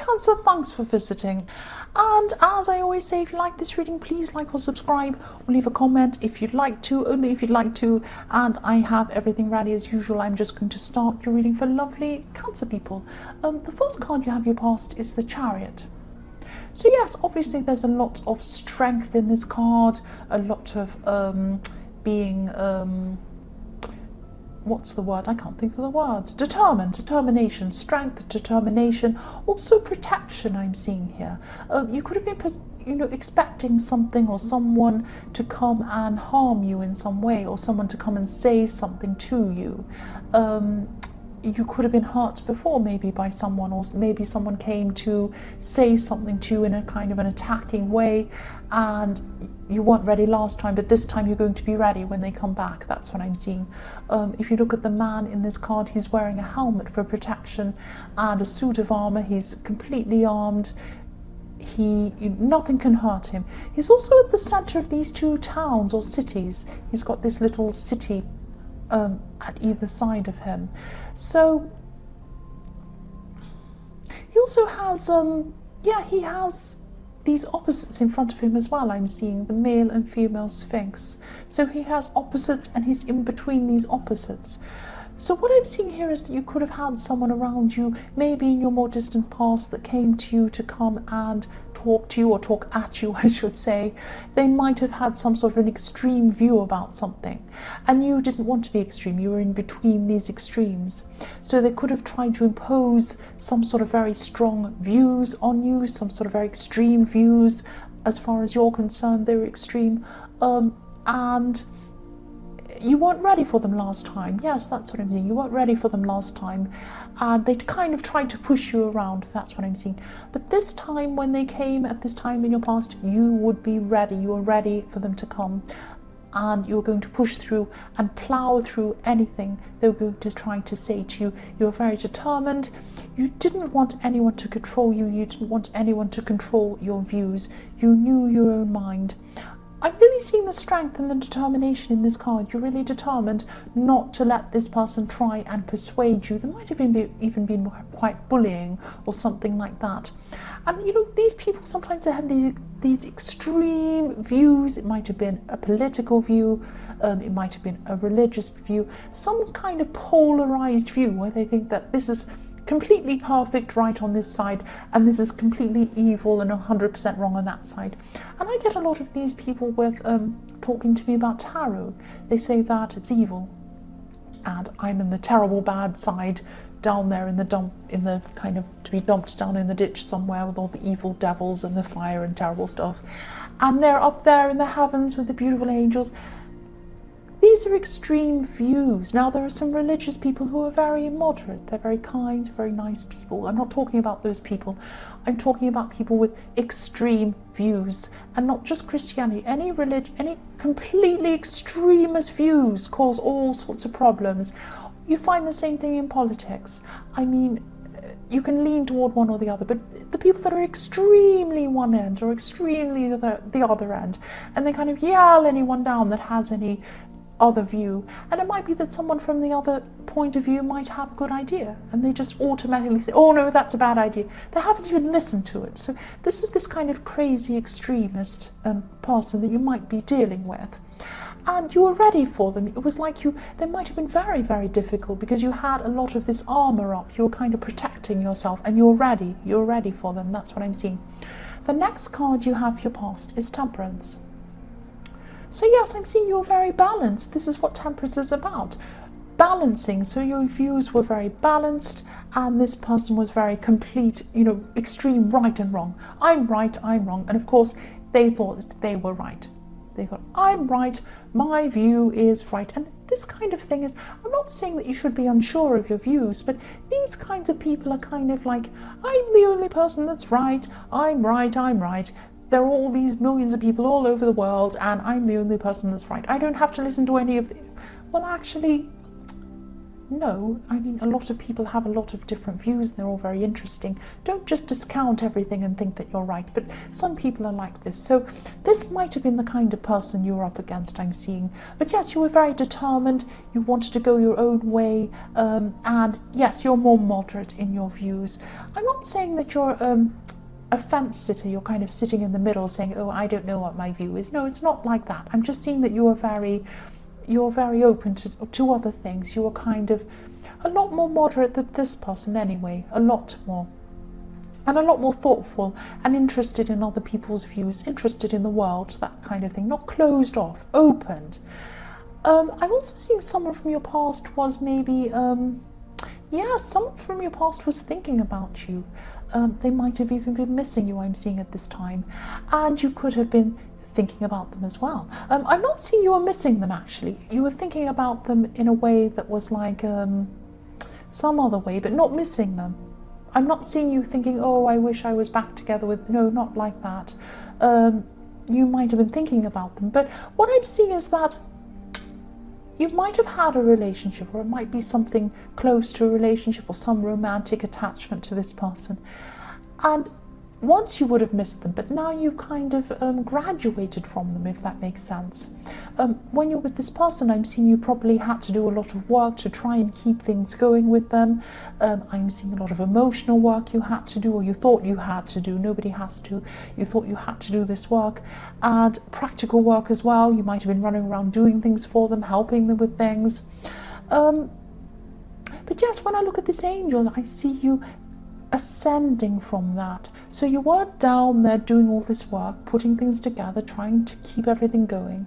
Cancer, thanks for visiting. And as I always say, if you like this reading, please like or subscribe or leave a comment if you'd like to, only if you'd like to. And I have everything ready as usual. I'm just going to start your reading for lovely Cancer people. The first card you have your past is the Chariot. So yes, obviously there's a lot of strength in this card, a lot of being, what's the word? I can't think of the word. Determination, strength, determination, also protection I'm seeing here. You could have been, expecting something or someone to come and harm you in some way, or someone to come and say something to you. You could have been hurt before, maybe by someone, or maybe someone came to say something to you in a kind of an attacking way, and you weren't ready last time, but this time you're going to be ready when they come back. That's what I'm seeing. If you look at the man in this card, he's wearing a helmet for protection and a suit of armor. He's completely armed. Nothing can hurt him. He's also at the center of these two towns or cities. He's got this little city at either side of him. So he also has he has these opposites in front of him as well. I'm seeing the male and female Sphinx. So he has opposites and he's in between these opposites. So what I'm seeing here is that you could have had someone around you, maybe in your more distant past, that came to you to come and talk to you, or talk at you, I should say. They might have had some sort of an extreme view about something, and you didn't want to be extreme. You were in between these extremes. So they could have tried to impose some sort of very strong views on you, some sort of very extreme views. As far as you're concerned, they were extreme, and you weren't ready for them last time. Yes, that's what I'm seeing. You weren't ready for them last time. And they kind of tried to push you around. That's what I'm seeing. But this time, when they came at this time in your past, you would be ready. You were ready for them to come. And you were going to push through and plow through anything they were going to try to say to you. You were very determined. You didn't want anyone to control you. You didn't want anyone to control your views. You knew your own mind. I'm really seeing the strength and the determination in this card. You're really determined not to let this person try and persuade you. There might have even been quite bullying or something like that. And these people, sometimes they have these extreme views. It might have been a political view, it might have been a religious view, some kind of polarized view where they think that this is completely perfect right on this side, and this is completely evil and 100% wrong on that side. And I get a lot of these people with talking to me about tarot. They say that it's evil, and I'm in the terrible bad side, down there in the kind of to be dumped down in the ditch somewhere with all the evil devils and the fire and terrible stuff. And they're up there in the heavens with the beautiful angels. These are extreme views. Now, there are some religious people who are very moderate. They're very kind, very nice people. I'm not talking about those people. I'm talking about people with extreme views. And not just Christianity. Any religion, any completely extremist views cause all sorts of problems. You find the same thing in politics. I mean, you can lean toward one or the other, but the people that are extremely one end or extremely the other end, and they kind of yell anyone down that has any other view, and it might be that someone from the other point of view might have a good idea, and they just automatically say, oh no, that's a bad idea. They haven't even listened to it. So this is this kind of crazy extremist person that you might be dealing with, and you were ready for them. It was like they might have been very, very difficult because you had a lot of this armor up. You were kind of protecting yourself, and you're ready for them. That's what I'm seeing. The next card you have for your past is Temperance. So yes, I'm seeing you're very balanced. This is what Temperance is about. Balancing. So your views were very balanced, and this person was very complete, extreme right and wrong. I'm right, I'm wrong. And of course, they thought that they were right. They thought, I'm right, my view is right. And this kind of thing is, I'm not saying that you should be unsure of your views, but these kinds of people are kind of like, I'm the only person that's right, I'm right, I'm right. There are all these millions of people all over the world, and I'm the only person that's right. I don't have to listen to any of them. Well, actually, no. I mean, a lot of people have a lot of different views and they're all very interesting. Don't just discount everything and think that you're right, but some people are like this. So this might have been the kind of person you were up against, I'm seeing. But yes, you were very determined, you wanted to go your own way, and yes, you're more moderate in your views. I'm not saying that you're a fence sitter, you're kind of sitting in the middle saying, oh, I don't know what my view is. No, it's not like that. I'm just seeing that you're very open to other things. You are kind of a lot more moderate than this person anyway, a lot more. And a lot more thoughtful and interested in other people's views, interested in the world, that kind of thing. Not closed off, opened. I'm also seeing someone from your past was maybe, someone from your past was thinking about you. They might have even been missing you, I'm seeing at this time. And you could have been thinking about them as well. I'm not seeing you were missing them, actually. You were thinking about them in a way that was like some other way, but not missing them. I'm not seeing you thinking, oh, I wish I was back together with... No, not like that. You might have been thinking about them. But what I'm seeing is that you might have had a relationship, or it might be something close to a relationship or some romantic attachment to this person. And once you would have missed them, but now you've kind of graduated from them, if that makes sense. When you're with this person, I'm seeing you probably had to do a lot of work to try and keep things going with them. I'm seeing a lot of emotional work you had to do, or you thought you had to do. Nobody has to. You thought you had to do this work. And practical work as well. You might have been running around doing things for them, helping them with things. But yes, when I look at this angel, I see you ascending from that. So you were down there doing all this work, putting things together, trying to keep everything going.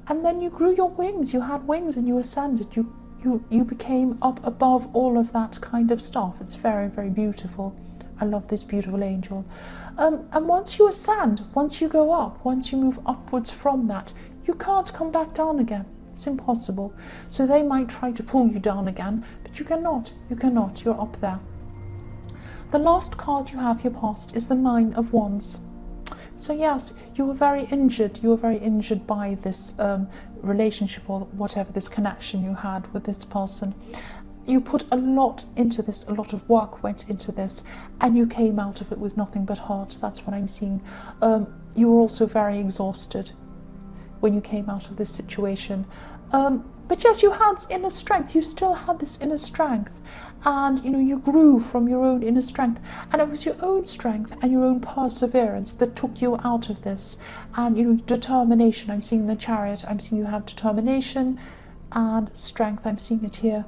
And then you grew your wings, you had wings and you ascended. You became up above all of that kind of stuff. It's very, very beautiful. I love this beautiful angel. And once you ascend, once you go up, once you move upwards from that, you can't come back down again. It's impossible. So they might try to pull you down again, but you cannot. You cannot. You're up there. The last card you have, your past, is the Nine of Wands. So yes, you were very injured. You were very injured by this relationship, or whatever, this connection you had with this person. You put a lot into this, a lot of work went into this, and you came out of it with nothing but hurt. That's what I'm seeing. You were also very exhausted when you came out of this situation. But yes, you had inner strength. You still had this inner strength. And, you grew from your own inner strength. And it was your own strength and your own perseverance that took you out of this. And, determination. I'm seeing the Chariot. I'm seeing you have determination and strength. I'm seeing it here.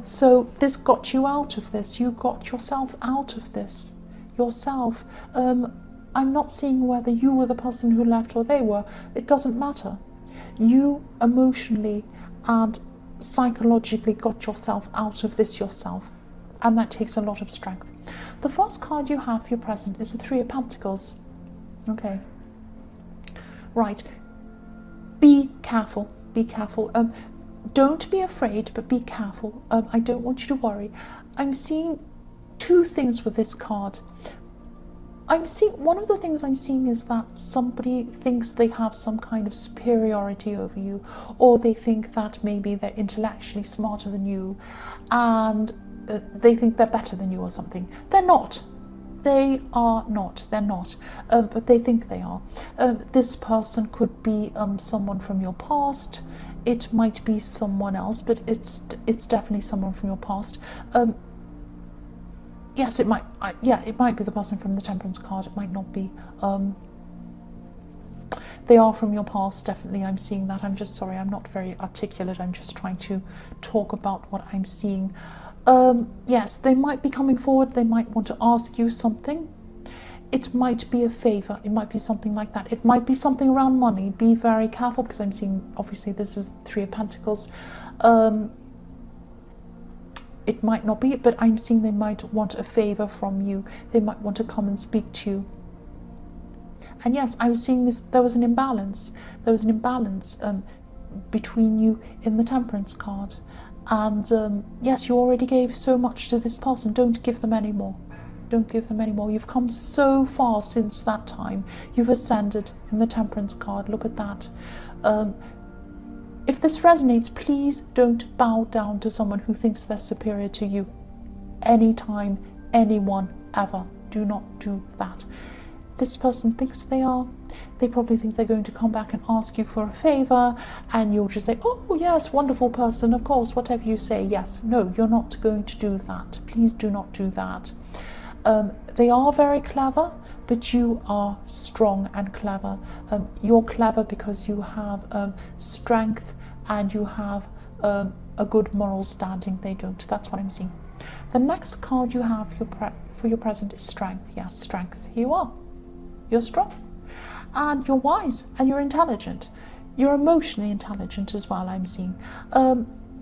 So this got you out of this. You got yourself out of this. Yourself. I'm not seeing whether you were the person who left or they were. It doesn't matter. You emotionally and psychologically got yourself out of this yourself, and that takes a lot of strength. The first card you have for your present is the Three of Pentacles. Okay, right, be careful, be careful. Don't be afraid, but be careful. I don't want you to worry. I'm seeing two things with this card. One of the things I'm seeing is that somebody thinks they have some kind of superiority over you, or they think that maybe they're intellectually smarter than you, and they think they're better than you or something. They're not. They are not. They're not. But they think they are. This person could be someone from your past. It might be someone else, but it's definitely someone from your past. Yes, it might. It might be the person from the Temperance card. It might not be. They are from your past, definitely. I'm seeing that. I'm just sorry. I'm not very articulate. I'm just trying to talk about what I'm seeing. Yes, they might be coming forward. They might want to ask you something. It might be a favor. It might be something like that. It might be something around money. Be very careful, because I'm seeing, obviously, this is Three of Pentacles. It might not be, but I'm seeing they might want a favor from you. They might want to come and speak to you. And yes, I was seeing this, there was an imbalance. There was an imbalance between you in the Temperance card. And yes, you already gave so much to this person. Don't give them any more. Don't give them any more. You've come so far since that time. You've ascended in the Temperance card. Look at that. if this resonates, please don't bow down to someone who thinks they're superior to you. Anytime, anyone, ever. Do not do that. This person thinks they are. They probably think they're going to come back and ask you for a favor, and you'll just say, oh yes, wonderful person, of course, whatever you say, yes. No, you're not going to do that. Please do not do that. They are very clever, but you are strong and clever. You're clever because you have strength and you have a good moral standing. They don't. That's what I'm seeing. The next card you have for your present is strength. Yes, strength. Here you are. You're strong. And you're wise and you're intelligent. You're emotionally intelligent as well, I'm seeing.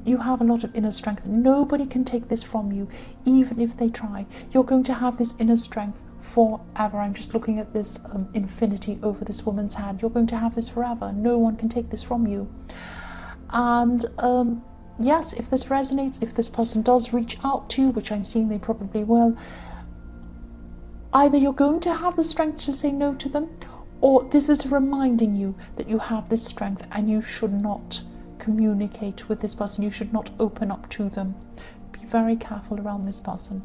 You have a lot of inner strength. Nobody can take this from you, even if they try. You're going to have this inner strength forever. I'm just looking at this infinity over this woman's hand. You're going to have this forever. No one can take this from you. And yes, if this resonates, if this person does reach out to you, which I'm seeing they probably will, either you're going to have the strength to say no to them, or this is reminding you that you have this strength and you should not communicate with this person. You should not open up to them. Be very careful around this person.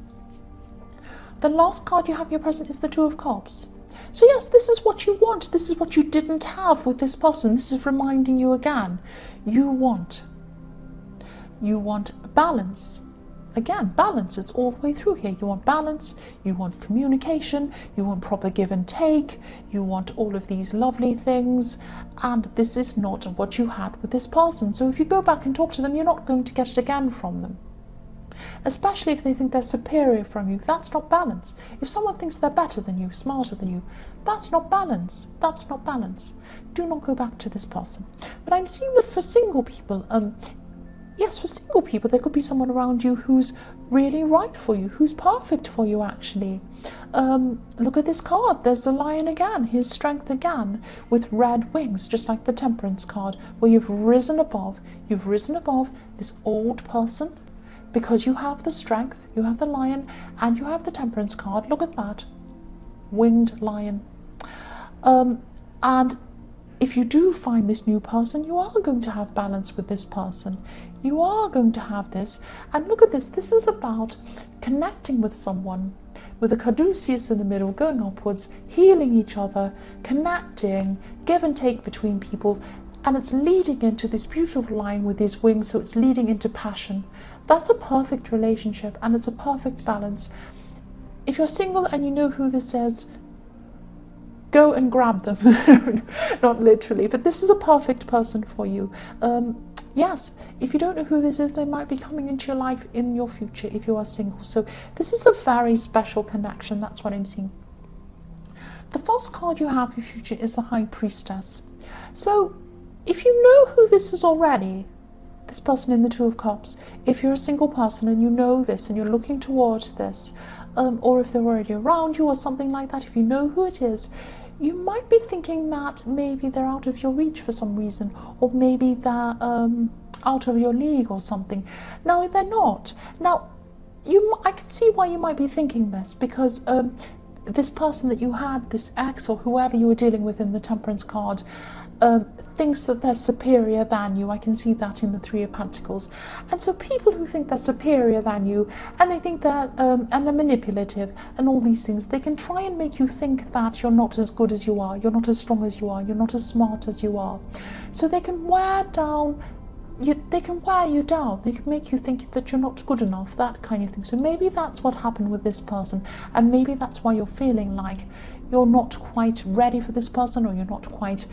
The last card you have in your present is the Two of Cups. So yes, this is what you want. This is what you didn't have with this person. This is reminding you again. You want balance. Again, balance, it's all the way through here. You want balance, you want communication, you want proper give and take, you want all of these lovely things, and this is not what you had with this person. So if you go back and talk to them, you're not going to get it again from them. Especially if they think they're superior from you. That's not balance. If someone thinks they're better than you, smarter than you, that's not balance. That's not balance. Do not go back to this person. But I'm seeing that for single people, yes, for single people, there could be someone around you who's really right for you, who's perfect for you, actually. Look at this card. There's the Lion again, his strength again, with red wings, just like the Temperance card, where you've risen above this old person, because you have the strength, you have the Lion, and you have the Temperance card. Look at that. Winged lion. And if you do find this new person, you are going to have balance with this person. You are going to have this. And look at this. This is about connecting with someone with a caduceus in the middle, going upwards, healing each other, connecting, give and take between people. And it's leading into this beautiful line with these wings, so it's leading into passion. That's a perfect relationship, and it's a perfect balance. If you're single and you know who this is, go and grab them. Not literally, but this is a perfect person for you. Yes, if you don't know who this is, they might be coming into your life in your future if you are single. So this is a very special connection. That's what I'm seeing. The first card you have for your future is the High Priestess. So if you know who this is already, this person in the Two of Cups, if you're a single person and you know this and you're looking towards this, or if they're already around you or something like that, if you know who it is, you might be thinking that maybe they're out of your reach for some reason, or maybe they're out of your league or something. Now, they're not. Now, I can see why you might be thinking this, because this person that you had, this ex or whoever you were dealing with in the Temperance card, thinks that they're superior than you. I can see that in the Three of Pentacles. And so people who think they're superior than you, and they think that, and they're manipulative and all these things, they can try and make you think that you're not as good as you are, you're not as strong as you are, you're not as smart as you are. So they can wear down, they can wear you down, they can make you think that you're not good enough, that kind of thing. So maybe that's what happened with this person, and maybe that's why you're feeling like you're not quite ready for this person, or you're not quite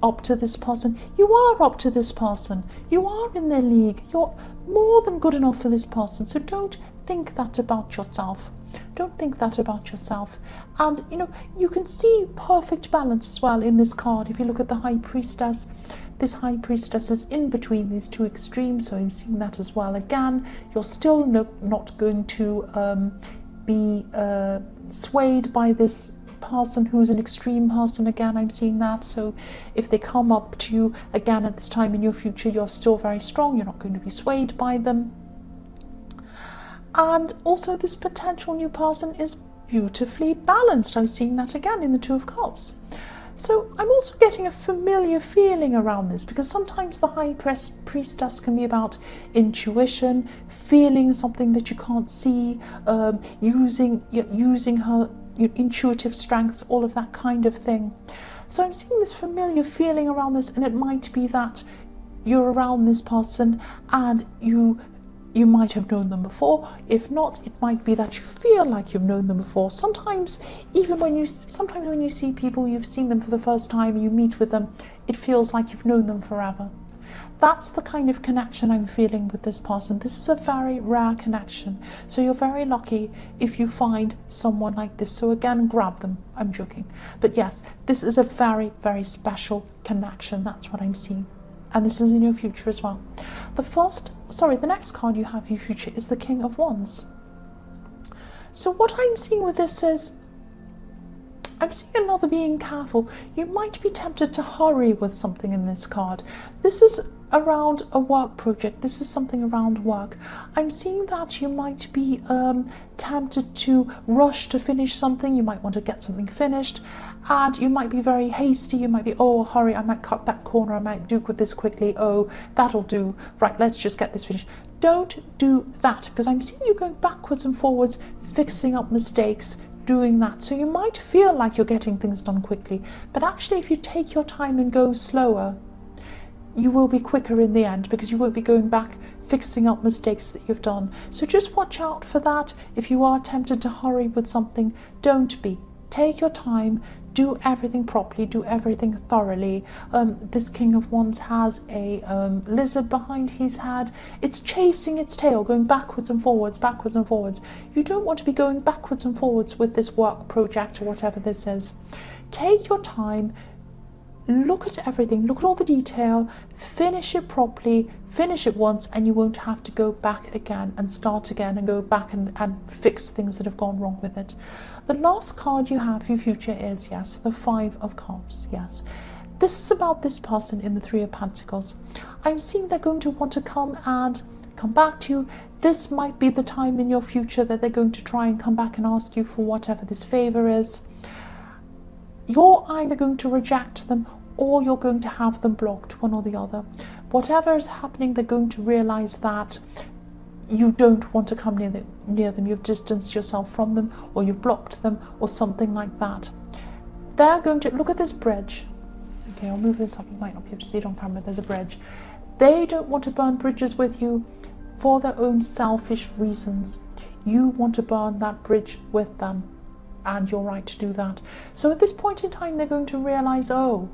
up to this person. You are up to this person. You are in their league. You're more than good enough for this person. So don't think that about yourself. Don't think that about yourself. And you can see perfect balance as well in this card. If you look at the High Priestess, this High Priestess is in between these two extremes, so I'm seeing that as well. Again, you're still not going to be swayed by this person who's an extreme person. Again, I'm seeing that. So if they come up to you again at this time in your future, you're still very strong. You're not going to be swayed by them. And also, this potential new person is beautifully balanced. I'm seeing that again in the Two of Cups. So I'm also getting a familiar feeling around this, because sometimes the High Priestess can be about intuition, feeling something that you can't see, using her intuitive strengths, all of that kind of thing. So I'm seeing this familiar feeling around this, and it might be that you're around this person and you might have known them before. If not, it might be that you feel like you've known them before. Sometimes when you see people, you've seen them for the first time, you meet with them, it feels like you've known them forever. That's the kind of connection I'm feeling with this person. This is a very rare connection. So you're very lucky if you find someone like this. So again, grab them. I'm joking. But yes, this is a very, very special connection. That's what I'm seeing. And this is in your future as well. The next card you have in your future is the King of Wands. So what I'm seeing with this is, I'm seeing another being careful. You might be tempted to hurry with something in this card. This is around a work project. This is something around work. I'm seeing that you might be tempted to rush to finish something. You might want to get something finished, and you might be very hasty. You might be, oh, hurry, I might cut that corner, I might do this quickly. Oh, that'll do. Right, let's just get this finished. Don't do that, because I'm seeing you going backwards and forwards, fixing up mistakes, doing that. So you might feel like you're getting things done quickly, but actually if you take your time and go slower, you will be quicker in the end, because you won't be going back fixing up mistakes that you've done. So just watch out for that. If you are tempted to hurry with something, don't be. Take your time, do everything properly, do everything thoroughly. This King of Wands has a lizard behind his head. It's chasing its tail, going backwards and forwards, backwards and forwards. You don't want to be going backwards and forwards with this work project or whatever this is. Take your time, look at everything, look at all the detail, finish it properly, finish it once, and you won't have to go back again and start again and go back and fix things that have gone wrong with it. The last card you have for your future is, yes, the Five of Cups. Yes, this is about this person in the Three of Pentacles. I'm seeing they're going to want to come back to you. This might be the time in your future that they're going to try and come back and ask you for whatever this favor is. You're either going to reject them or you're going to have them blocked, one or the other. Whatever is happening, they're going to realize that you don't want to come near them. You've distanced yourself from them, or you've blocked them, or something like that. They're going to look at this bridge. Okay, I'll move this up. You might not be able to see it on camera. There's a bridge. They don't want to burn bridges with you for their own selfish reasons. You want to burn that bridge with them, and you're right to do that. So at this point in time, they're going to realize, oh,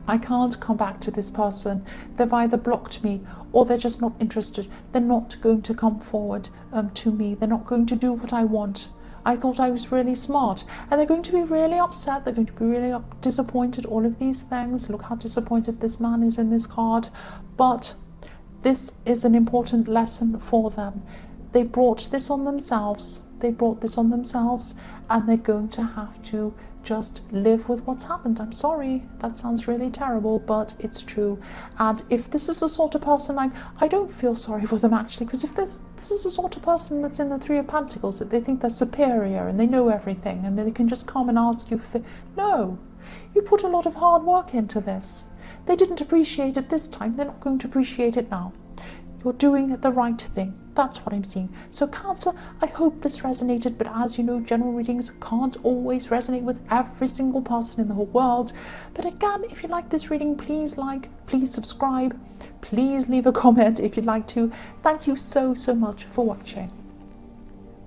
I can't come back to this person. They've either blocked me or they're just not interested. They're not going to come forward to me. They're not going to do what I want. I thought I was really smart. And they're going to be really upset. They're going to be really disappointed. All of these things. Look how disappointed this man is in this card. But this is an important lesson for them. They brought this on themselves. They brought this on themselves, and they're going to have to just live with what's happened. I'm sorry, that sounds really terrible, but it's true. And if this is the sort of person, I don't feel sorry for them actually, because if this is the sort of person that's in the Three of Pentacles, that they think they're superior and they know everything and they can just come and ask you for, no, you put a lot of hard work into this. They didn't appreciate it this time, they're not going to appreciate it now. You're doing the right thing. That's what I'm seeing. So Cancer, I hope this resonated, but as you know, general readings can't always resonate with every single person in the whole world. But again, if you like this reading, please please subscribe, please leave a comment if you'd like to. Thank you so much for watching.